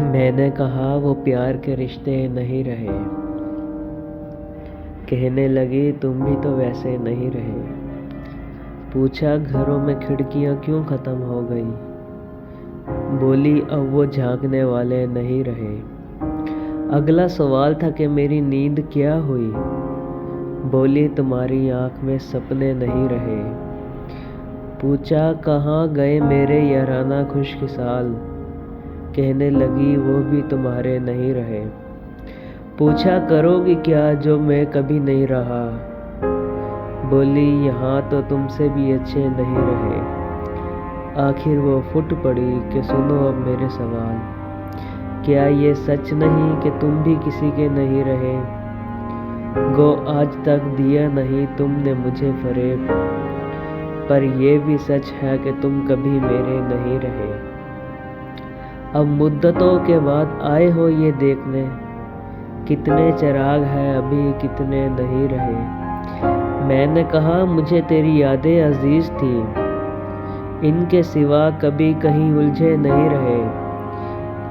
میں نے کہا وہ پیار کے رشتے نہیں رہے، کہنے لگی تم بھی تو ویسے نہیں رہے۔ پوچھا گھروں میں کھڑکیاں کیوں ختم ہو گئی؟ بولی اب وہ جھانکنے والے نہیں رہے۔ اگلا سوال تھا کہ میری نیند کیا ہوئی؟ بولی تمہاری آنکھ میں سپنے نہیں رہے۔ پوچھا کہاں گئے میرے یارانہ خوش خصال؟ کہنے لگی وہ بھی تمہارے نہیں رہے۔ پوچھا کرو گی کیا جو میں کبھی نہیں رہا؟ بولی یہاں تو تم سے بھی اچھے نہیں رہے۔ آخر وہ پھٹ پڑی کہ سنو اب میرے سوال، کیا یہ سچ نہیں کہ تم بھی کسی کے نہیں رہے؟ گو آج تک دیا نہیں تم نے مجھے فریب، پر یہ بھی سچ ہے کہ تم کبھی میرے نہیں رہے۔ اب مدتوں کے بعد آئے ہو یہ دیکھنے، کتنے چراغ ہیں ابھی کتنے نہیں رہے۔ میں نے کہا مجھے تیری یادیں عزیز تھی، ان کے سوا کبھی کہیں الجھے نہیں رہے۔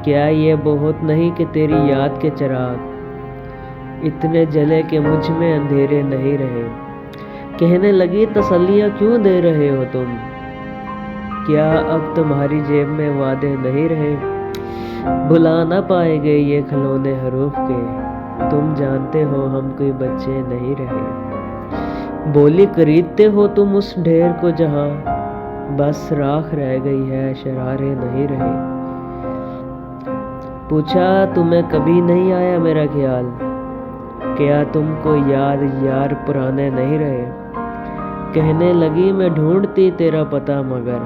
کیا یہ بہت نہیں کہ تیری یاد کے چراغ اتنے جلے کہ مجھ میں اندھیرے نہیں رہے؟ کہنے لگی تسلیاں کیوں دے رہے ہو تم؟ کیا اب تمہاری جیب میں وعدے نہیں رہے؟ بھلا نہ پائیں گے یہ کھلونے حروف کے، تم جانتے ہو ہم کوئی بچے نہیں رہے۔ بولی خریدتے ہو تم اس ڈھیر کو جہاں بس راکھ رہ گئی ہے شرارے نہیں رہے۔ پوچھا تمہیں کبھی نہیں آیا میرا خیال؟ کیا تم کو یاد یار پرانے نہیں رہے؟ کہنے لگی میں ڈھونڈتی تیرا پتہ مگر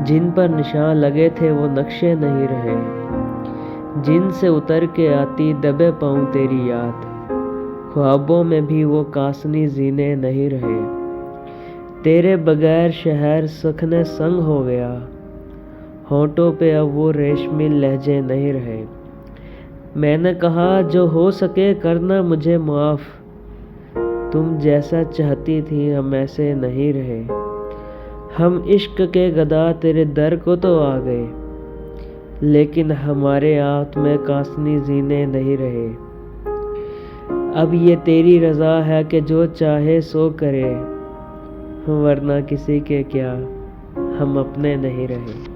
جن پر نشان لگے تھے وہ نقشے نہیں رہے۔ جن سے اتر کے آتی دبے پاؤں تیری یاد، خوابوں میں بھی وہ کاسنی زینے نہیں رہے۔ تیرے بغیر شہر سکھنے سنگ ہو گیا، ہونٹوں پہ اب وہ ریشمی لہجے نہیں رہے۔ میں نے کہا جو ہو سکے کرنا مجھے معاف، تم جیسا چاہتی تھی ہم ایسے نہیں رہے۔ ہم عشق کے گدا تیرے در کو تو آ گئے، لیکن ہمارے آنکھ میں کاسنی زینے نہیں رہے۔ اب یہ تیری رضا ہے کہ جو چاہے سو کرے، ورنہ کسی کے کیا ہم اپنے نہیں رہے۔